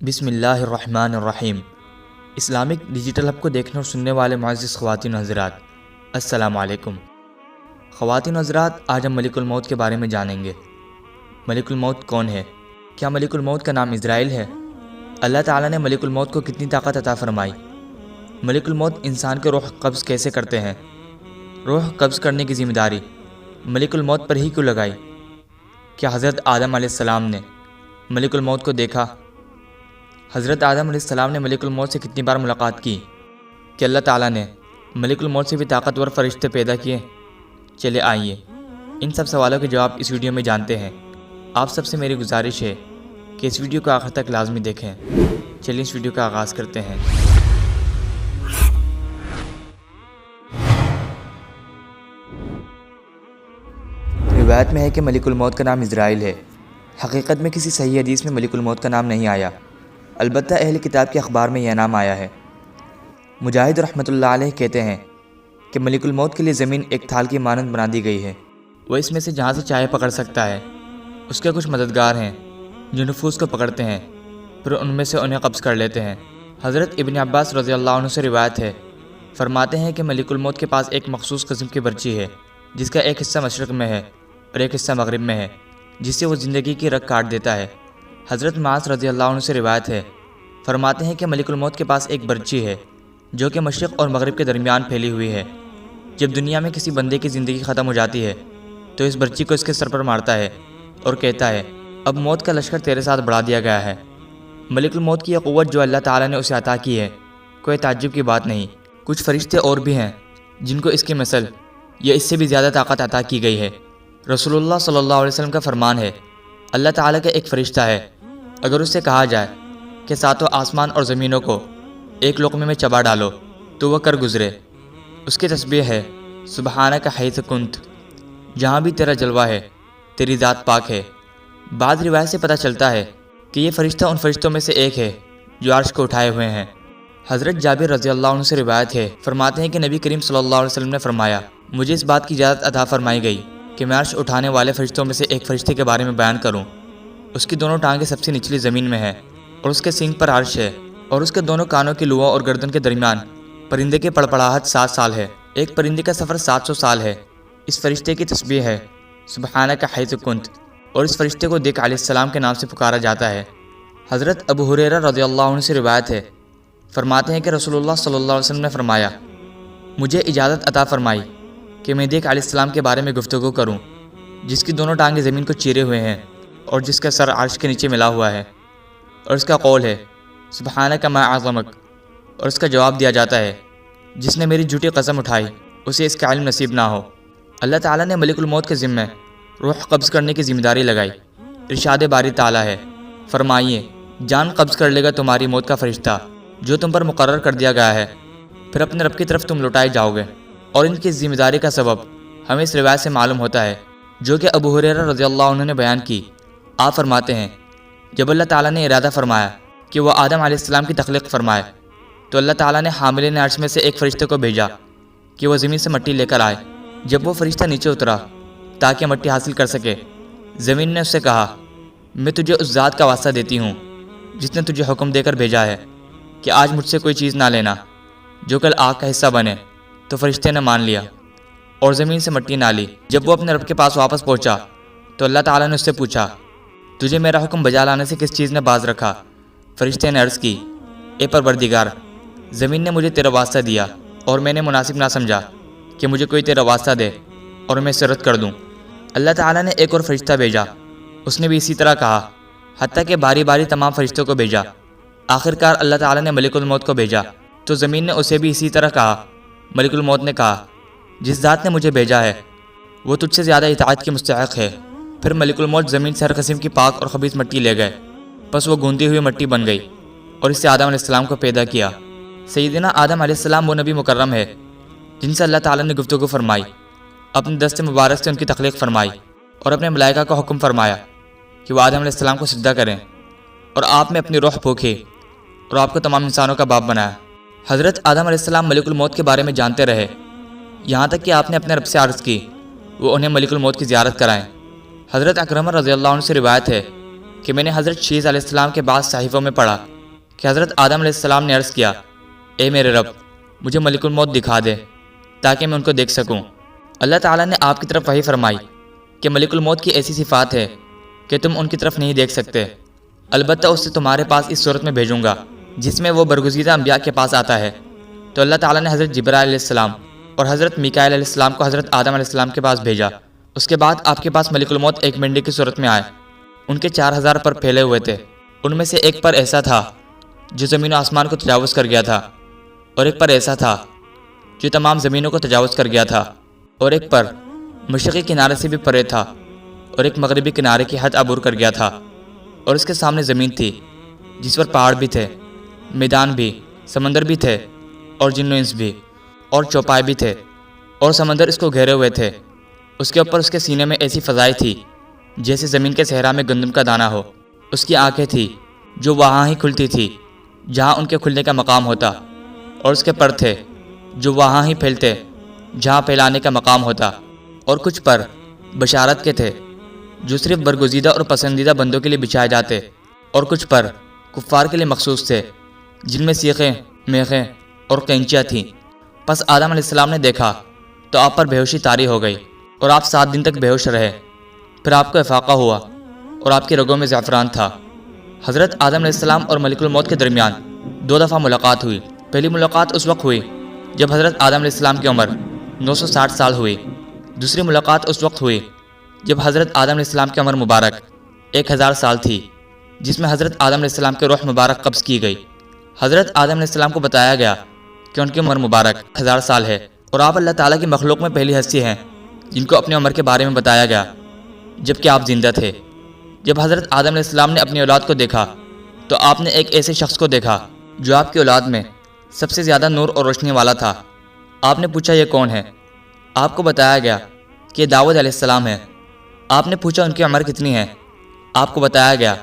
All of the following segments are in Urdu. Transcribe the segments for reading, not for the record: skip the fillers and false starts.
بسم اللہ الرحمن الرحیم۔ اسلامک ڈیجیٹل ہب کو دیکھنے اور سننے والے معزز خواتین و حضرات، السلام علیکم۔ خواتین و حضرات، آج ہم ملک الموت کے بارے میں جانیں گے۔ ملک الموت کون ہے؟ کیا ملک الموت کا نام عزرائیل ہے؟ اللہ تعالیٰ نے ملک الموت کو کتنی طاقت عطا فرمائی؟ ملک الموت انسان کے روح قبض کیسے کرتے ہیں؟ روح قبض کرنے کی ذمہ داری ملک الموت پر ہی کیوں لگائی؟ کیا حضرت آدم علیہ السلام نے ملک الموت کو دیکھا؟ حضرت آدم علیہ السلام نے ملک الموت سے کتنی بار ملاقات کی؟ کہ اللہ تعالیٰ نے ملک الموت سے بھی طاقتور فرشتے پیدا کیے؟ چلے آئیے ان سب سوالوں کے جواب اس ویڈیو میں جانتے ہیں۔ آپ سب سے میری گزارش ہے کہ اس ویڈیو کو آخر تک لازمی دیکھیں۔ چلیے اس ویڈیو کا آغاز کرتے ہیں۔ روایت میں ہے کہ ملک الموت کا نام عزرائیل ہے۔ حقیقت میں کسی صحیح حدیث میں ملک الموت کا نام نہیں آیا، البتہ اہل کتاب کے اخبار میں یہ نام آیا ہے۔ مجاہد رحمۃ اللہ علیہ کہتے ہیں کہ ملک الموت کے لیے زمین ایک تھال کی مانند بنا دی گئی ہے، وہ اس میں سے جہاں سے چاہے پکڑ سکتا ہے۔ اس کے کچھ مددگار ہیں جو نفوس کو پکڑتے ہیں، پھر ان میں سے انہیں قبض کر لیتے ہیں۔ حضرت ابن عباس رضی اللہ عنہ سے روایت ہے، فرماتے ہیں کہ ملک الموت کے پاس ایک مخصوص قسم کی برچی ہے جس کا ایک حصہ مشرق میں ہے اور ایک حصہ مغرب میں ہے، جس سے وہ زندگی کی رگ کاٹ دیتا ہے۔ حضرت معاذ رضی اللہ عنہ سے روایت ہے، فرماتے ہیں کہ ملک الموت کے پاس ایک برچی ہے جو کہ مشرق اور مغرب کے درمیان پھیلی ہوئی ہے۔ جب دنیا میں کسی بندے کی زندگی ختم ہو جاتی ہے تو اس برچی کو اس کے سر پر مارتا ہے اور کہتا ہے، اب موت کا لشکر تیرے ساتھ بڑھا دیا گیا ہے۔ ملک الموت کی یہ قوت جو اللہ تعالیٰ نے اسے عطا کی ہے، کوئی تعجب کی بات نہیں۔ کچھ فرشتے اور بھی ہیں جن کو اس کی مثل یا اس سے بھی زیادہ طاقت عطا کی گئی ہے۔ رسول اللہ صلی اللہ علیہ وسلم کا فرمان ہے، اللہ تعالیٰ کا ایک فرشتہ ہے، اگر اس سے کہا جائے کہ ساتوں آسمان اور زمینوں کو ایک لقمے میں چبا ڈالو تو وہ کر گزرے۔ اس کی تسبیح ہے، سبحانک حیث کنت، جہاں بھی تیرا جلوہ ہے، تیری ذات پاک ہے۔ بعض روایت سے پتہ چلتا ہے کہ یہ فرشتہ ان فرشتوں میں سے ایک ہے جو عرش کو اٹھائے ہوئے ہیں۔ حضرت جابر رضی اللہ عنہ سے روایت ہے، فرماتے ہیں کہ نبی کریم صلی اللہ علیہ وسلم نے فرمایا، مجھے اس بات کی اجازت عطا فرمائی گئی کہ میں عرش اٹھانے والے فرشتوں میں سے ایک فرشتے کے بارے میں بیان کروں۔ اس کی دونوں ٹانگیں سب سے نچلی زمین میں ہیں اور اس کے سینگ پر عرش ہے، اور اس کے دونوں کانوں کی لوؤں اور گردن کے درمیان پرندے کی پڑپڑاہٹ 7 سال ہے۔ ایک پرندے کا سفر 700 سال ہے۔ اس فرشتے کی تسبیح ہے، سبحانک حیث کنت، اور اس فرشتے کو دک علیہ السلام کے نام سے پکارا جاتا ہے۔ حضرت ابو ہریرہ رضی اللہ عنہ سے روایت ہے، فرماتے ہیں کہ رسول اللہ صلی اللہ علیہ وسلم نے فرمایا، مجھے اجازت عطا فرمائی کہ میں دک علیہ السلام کے بارے میں گفتگو کروں، جس کی دونوں ٹانگیں زمین کو چیرے ہوئے ہیں اور جس کا سر عرش کے نیچے ملا ہوا ہے، اور اس کا قول ہے، سبحانک ما اعظمک، اور اس کا جواب دیا جاتا ہے، جس نے میری جھوٹی قسم اٹھائی اسے اس کا علم نصیب نہ ہو۔ اللہ تعالیٰ نے ملک الموت کے ذمہ روح قبض کرنے کی ذمہ داری لگائی۔ ارشاد باری تعالیٰ ہے، فرمائیے، جان قبض کر لے گا تمہاری موت کا فرشتہ جو تم پر مقرر کر دیا گیا ہے، پھر اپنے رب کی طرف تم لوٹائے جاؤ گے۔ اور ان کی ذمہ داری کا سبب ہمیں اس روایت سے معلوم ہوتا ہے جو کہ ابو ہریرہ رضی اللہ عنہ نے بیان کی۔ آپ فرماتے ہیں، جب اللہ تعالیٰ نے ارادہ فرمایا کہ وہ آدم علیہ السلام کی تخلیق فرمائے تو اللہ تعالیٰ نے حاملین عرش میں سے ایک فرشتے کو بھیجا کہ وہ زمین سے مٹی لے کر آئے۔ جب وہ فرشتہ نیچے اترا تاکہ مٹی حاصل کر سکے، زمین نے اس سے کہا، میں تجھے اس ذات کا واسطہ دیتی ہوں جس نے تجھے حکم دے کر بھیجا ہے کہ آج مجھ سے کوئی چیز نہ لینا جو کل آگ کا حصہ بنے۔ تو فرشتے نے مان لیا اور زمین سے مٹی نہ لی۔ جب وہ اپنے رب کے پاس واپس پہنچا تو اللہ تعالیٰ نے اس سے پوچھا، تجھے میرا حکم بجا لانے سے کس چیز نے باز رکھا؟ فرشتے نے عرض کی، اے پروردگار، زمین نے مجھے تیرا واسطہ دیا اور میں نے مناسب نہ سمجھا کہ مجھے کوئی تیرا واسطہ دے اور میں اسے رد کر دوں۔ اللہ تعالیٰ نے ایک اور فرشتہ بھیجا، اس نے بھی اسی طرح کہا، حتیٰ کہ باری باری تمام فرشتوں کو بھیجا۔ آخرکار اللہ تعالیٰ نے ملک الموت کو بھیجا تو زمین نے اسے بھی اسی طرح کہا۔ ملک الموت نے کہا، جس ذات نے مجھے بھیجا ہے وہ تجھ سے زیادہ اطاعت کی مستحق ہے۔ پھر ملک الموت زمین سے ہر قسم کی پاک اور خبیث مٹی لے گئے، پس وہ گوندی ہوئی مٹی بن گئی اور اس سے آدم علیہ السلام کو پیدا کیا۔ سیدنا آدم علیہ السلام وہ نبی مکرم ہے جن سے اللہ تعالیٰ نے گفتگو فرمائی، اپنے دست مبارک سے ان کی تخلیق فرمائی اور اپنے ملائکہ کو حکم فرمایا کہ وہ آدم علیہ السلام کو سجدہ کریں، اور آپ میں اپنی روح پھونکی اور آپ کو تمام انسانوں کا باپ بنایا۔ حضرت آدم علیہ السلام ملک الموت کے بارے میں جانتے رہے، یہاں تک کہ آپ نے اپنے رب سے عرض کی وہ انہیں ملک الموت کی زیارت کرائیں۔ حضرت اکرمہ رضی اللہ عنہ سے روایت ہے کہ میں نے حضرت شیس علیہ السلام کے بعض صحیفوں میں پڑھا کہ حضرت آدم علیہ السلام نے عرض کیا، اے میرے رب، مجھے ملک الموت دکھا دے تاکہ میں ان کو دیکھ سکوں۔ اللہ تعالیٰ نے آپ کی طرف وحی فرمائی کہ ملک الموت کی ایسی صفات ہے کہ تم ان کی طرف نہیں دیکھ سکتے، البتہ اسے تمہارے پاس اس صورت میں بھیجوں گا جس میں وہ برگزیدہ انبیاء کے پاس آتا ہے۔ تو اللہ تعالیٰ نے حضرت جبرائیل علیہ السلام اور حضرت میکائیل علیہ السلام کو حضرت آدم علیہ السلام کے پاس بھیجا۔ اس کے بعد آپ کے پاس ملک الموت ایک مینڈے کی صورت میں آئے۔ ان کے 4000 پر پھیلے ہوئے تھے، ان میں سے ایک پر ایسا تھا جو زمین و آسمان کو تجاوز کر گیا تھا، اور ایک پر ایسا تھا جو تمام زمینوں کو تجاوز کر گیا تھا، اور ایک پر مشرقی کنارے سے بھی پرے تھا، اور ایک مغربی کنارے کی حد عبور کر گیا تھا، اور اس کے سامنے زمین تھی جس پر پہاڑ بھی تھے، میدان بھی، سمندر بھی تھے، اور جن و انس بھی، اور چوپائے بھی تھے، اور سمندر اس کو گھیرے ہوئے تھے۔ اس کے اوپر اس کے سینے میں ایسی فضائی تھی جیسے زمین کے صحرا میں گندم کا دانہ ہو۔ اس کی آنکھیں تھیں جو وہاں ہی کھلتی تھی جہاں ان کے کھلنے کا مقام ہوتا، اور اس کے پر تھے جو وہاں ہی پھیلتے جہاں پھیلانے کا مقام ہوتا، اور کچھ پر بشارت کے تھے جو صرف برگزیدہ اور پسندیدہ بندوں کے لیے بچھائے جاتے، اور کچھ پر کفار کے لیے مخصوص تھے جن میں سیخیں، میخیں اور قینچیاں تھیں۔ پس آدم علیہ السلام نے دیکھا تو آپ پر بےہوشی طاری ہو گئی، اور آپ 7 دن تک بےہوش رہے۔ پھر آپ کو افاقہ ہوا اور آپ کی رگوں میں زعفران تھا۔ حضرت آدم علیہ السلام اور ملک الموت کے درمیان 2 دفعہ ملاقات ہوئی۔ پہلی ملاقات اس وقت ہوئی جب حضرت آدم علیہ السلام کی عمر 960 سال ہوئی۔ دوسری ملاقات اس وقت ہوئی جب حضرت آدم علیہ السلام کی عمر مبارک 1000 سال تھی، جس میں حضرت آدم علیہ السلام کے روح مبارک قبض کی گئی۔ حضرت آدم علیہ السلام کو بتایا گیا کہ ان کی عمر مبارک 1000 سال ہے، اور آپ اللہ تعالیٰ کی مخلوق میں پہلی ہستی ہیں جن کو اپنی عمر کے بارے میں بتایا گیا جبکہ آپ زندہ تھے۔ جب حضرت آدم علیہ السلام نے اپنی اولاد کو دیکھا تو آپ نے ایک ایسے شخص کو دیکھا جو آپ کی اولاد میں سب سے زیادہ نور اور روشنی والا تھا۔ آپ نے پوچھا، یہ کون ہے؟ آپ کو بتایا گیا کہ یہ داؤد علیہ السلام ہے۔ آپ نے پوچھا ان کی عمر کتنی ہے؟ آپ کو بتایا گیا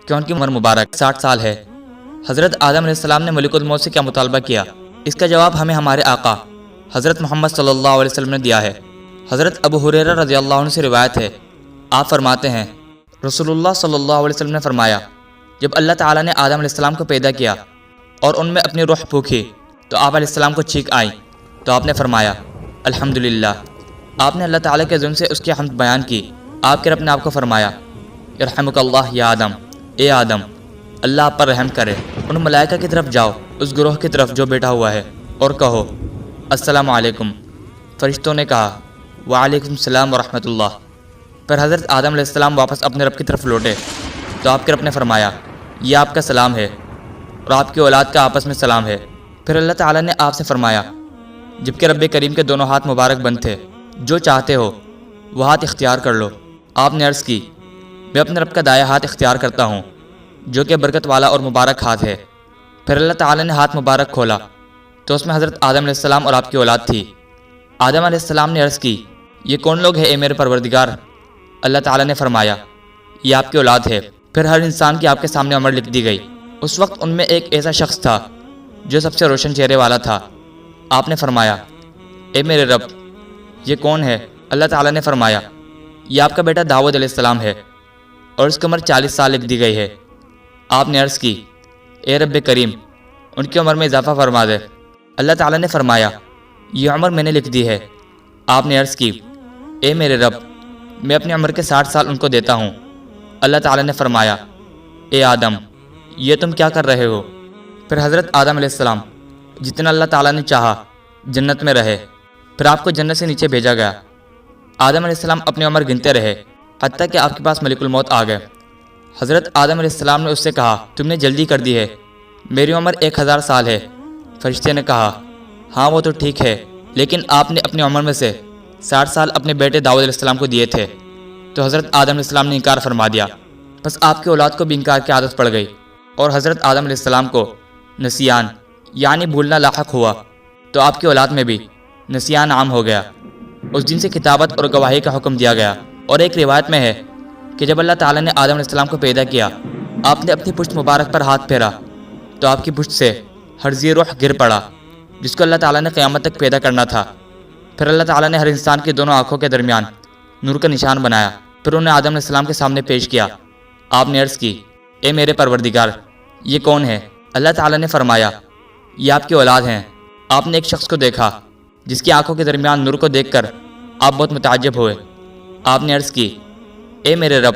کہ ان کی عمر مبارک 60 سال ہے۔ حضرت آدم علیہ السلام نے ملک الموت سے کیا مطالبہ کیا؟ اس کا جواب ہمیں ہمارے آقا حضرت محمد صلی اللہ علیہ وسلم نے دیا ہے۔ حضرت ابو ہریرہ رضی اللہ عنہ سے روایت ہے، آپ فرماتے ہیں رسول اللہ صلی اللہ علیہ وسلم نے فرمایا، جب اللہ تعالیٰ نے آدم علیہ السلام کو پیدا کیا اور ان میں اپنی روح پھونکی تو آپ علیہ السلام کو چھینک آئی، تو آپ نے فرمایا الحمدللہ۔ آپ نے اللہ تعالیٰ کے ذن سے اس کی حمد بیان کی۔ آپ کے رب نے آپ کو فرمایا یرحمک اللہ یا آدم، اے آدم، اللہ آپ پر رحم کرے۔ ان ملائکہ کی طرف جاؤ، اس گروہ کی طرف جو بیٹھا ہوا ہے، اور کہو السلام علیکم۔ فرشتوں نے کہا وعلیکم السلام ورحمۃ اللہ۔ پھر حضرت آدم علیہ السلام واپس اپنے رب کی طرف لوٹے تو آپ کے رب نے فرمایا یہ آپ کا سلام ہے اور آپ کی اولاد کا آپس میں سلام ہے۔ پھر اللہ تعالیٰ نے آپ سے فرمایا جبکہ رب کریم کے دونوں ہاتھ مبارک بند تھے، جو چاہتے ہو وہ ہاتھ اختیار کر لو۔ آپ نے عرض کی میں اپنے رب کا دایاں ہاتھ اختیار کرتا ہوں جو کہ برکت والا اور مبارک ہاتھ ہے۔ پھر اللہ تعالیٰ نے ہاتھ مبارک کھولا تو اس میں حضرت آدم علیہ السلام اور آپ کی اولاد تھی۔ آدم علیہ السلام نے عرض کی یہ کون لوگ ہیں اے میرے پروردگار؟ اللہ تعالیٰ نے فرمایا یہ آپ کی اولاد ہے۔ پھر ہر انسان کی آپ کے سامنے عمر لکھ دی گئی۔ اس وقت ان میں ایک ایسا شخص تھا جو سب سے روشن چہرے والا تھا۔ آپ نے فرمایا اے میرے رب یہ کون ہے؟ اللہ تعالیٰ نے فرمایا یہ آپ کا بیٹا داؤد علیہ السلام ہے اور اس کی عمر 40 سال لکھ دی گئی ہے۔ آپ نے عرض کی اے رب کریم ان کی عمر میں اضافہ فرما دے۔ اللہ تعالیٰ نے فرمایا یہ عمر میں نے لکھ دی ہے۔ آپ نے عرض کی اے میرے رب میں اپنی عمر کے 60 سال ان کو دیتا ہوں۔ اللہ تعالیٰ نے فرمایا اے آدم یہ تم کیا کر رہے ہو؟ پھر حضرت آدم علیہ السلام جتنا اللہ تعالیٰ نے چاہا جنت میں رہے، پھر آپ کو جنت سے نیچے بھیجا گیا۔ آدم علیہ السلام اپنی عمر گنتے رہے حتیٰ کہ آپ کے پاس ملک الموت آ گئے۔ حضرت آدم علیہ السلام نے اس سے کہا تم نے جلدی کر دی ہے، میری عمر 1000 سال ہے۔ فرشتے نے کہا ہاں وہ تو ٹھیک ہے، لیکن آپ نے اپنی عمر میں سے 60 سال اپنے بیٹے داؤد علیہ السلام کو دیے تھے۔ تو حضرت آدم علیہ السلام نے انکار فرما دیا۔ بس آپ کی اولاد کو بھی انکار کی عادت پڑ گئی اور حضرت آدم علیہ السلام کو نسیان یعنی بھولنا لاحق ہوا، تو آپ کی اولاد میں بھی نسیان عام ہو گیا۔ اس دن سے کتابت اور گواہی کا حکم دیا گیا۔ اور ایک روایت میں ہے کہ جب اللہ تعالیٰ نے آدم علیہ السلام کو پیدا کیا، آپ نے اپنی پشت مبارک پر ہاتھ پھیرا تو آپ کی پشت سے ہرزی روح گر پڑا جس کو اللہ تعالیٰ نے قیامت تک پیدا کرنا تھا۔ پھر اللہ تعالیٰ نے ہر انسان کی دونوں آنکھوں کے درمیان نور کا نشان بنایا، پھر انہیں آدم علیہ السلام کے سامنے پیش کیا۔ آپ نے عرض کی اے میرے پروردگار یہ کون ہے؟ اللہ تعالیٰ نے فرمایا یہ آپ کی اولاد ہیں۔ آپ نے ایک شخص کو دیکھا جس کی آنکھوں کے درمیان نور کو دیکھ کر آپ بہت متعجب ہوئے۔ آپ نے عرض کی اے میرے رب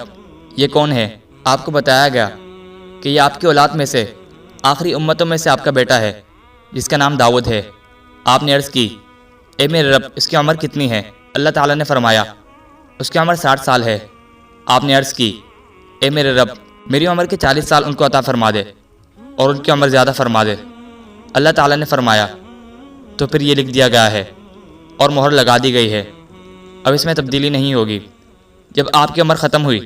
یہ کون ہے؟ آپ کو بتایا گیا کہ یہ آپ کی اولاد میں سے آخری امتوں میں سے آپ کا بیٹا ہے جس کا نام داؤد ہے۔ آپ نے عرض کی اے میرے رب اس کی عمر کتنی ہے؟ اللہ تعالیٰ نے فرمایا اس کی عمر 60 سال ہے۔ آپ نے عرض کی اے میرے رب میری عمر کے 40 سال ان کو عطا فرما دے اور ان کی عمر زیادہ فرما دے۔ اللہ تعالیٰ نے فرمایا تو پھر یہ لکھ دیا گیا ہے اور مہر لگا دی گئی ہے، اب اس میں تبدیلی نہیں ہوگی۔ جب آپ کی عمر ختم ہوئی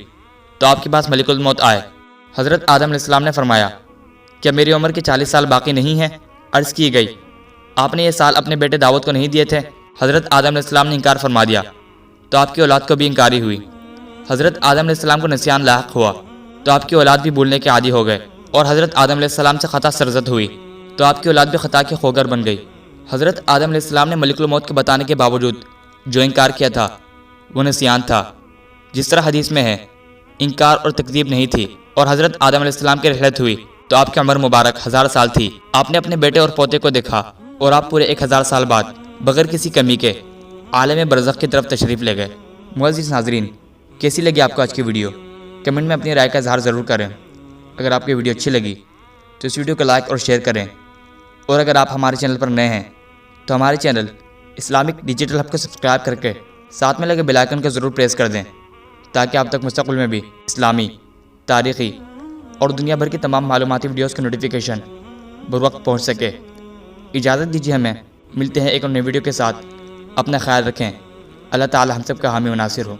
تو آپ کے پاس ملک الموت آئے۔ حضرت آدم علیہ السلام نے فرمایا کیا میری عمر کے 40 سال باقی نہیں ہیں؟ عرض کی گئی آپ نے یہ سال اپنے بیٹے داؤد کو نہیں دیے تھے؟ حضرت آدم علیہ السلام نے انکار فرما دیا تو آپ کی اولاد کو بھی انکاری ہوئی۔ حضرت آدم علیہ السلام کو نسیان لاحق ہوا تو آپ کی اولاد بھی بھولنے کے عادی ہو گئے، اور حضرت آدم علیہ السلام سے خطا سرزد ہوئی تو آپ کی اولاد بھی خطا کے خوگر بن گئی۔ حضرت آدم علیہ السلام نے ملک الموت کے بتانے کے باوجود جو انکار کیا تھا وہ نسیان تھا، جس طرح حدیث میں ہے انکار اور تکذیب نہیں تھی۔ اور حضرت آدم علیہ السلام کی رحلت ہوئی تو آپ کی عمر مبارک 1000 سال تھی۔ آپ نے اپنے بیٹے اور پوتے کو دیکھا اور آپ پورے 1000 سال بعد بغیر کسی کمی کے عالم برزخ کی طرف تشریف لے گئے۔ معزز ناظرین کیسی لگی آپ کو آج کی ویڈیو؟ کمنٹ میں اپنی رائے کا اظہار ضرور کریں۔ اگر آپ کی ویڈیو اچھی لگی تو اس ویڈیو کو لائک اور شیئر کریں، اور اگر آپ ہمارے چینل پر نئے ہیں تو ہمارے چینل اسلامک ڈیجیٹل ہب کو سبسکرائب کر کے ساتھ میں لگے بیل آئیکن کو ضرور پریس کر دیں تاکہ آپ تک مستقبل میں بھی اسلامی، تاریخی اور دنیا بھر کی تمام معلوماتی ویڈیوز کی نوٹیفیکیشن بروقت پہنچ سکے۔ اجازت دیجیے ہمیں، ملتے ہیں ایک اور نئی ویڈیو کے ساتھ۔ اپنا خیال رکھیں۔ اللہ تعالی ہم سب کا حامی و ناصر ہو۔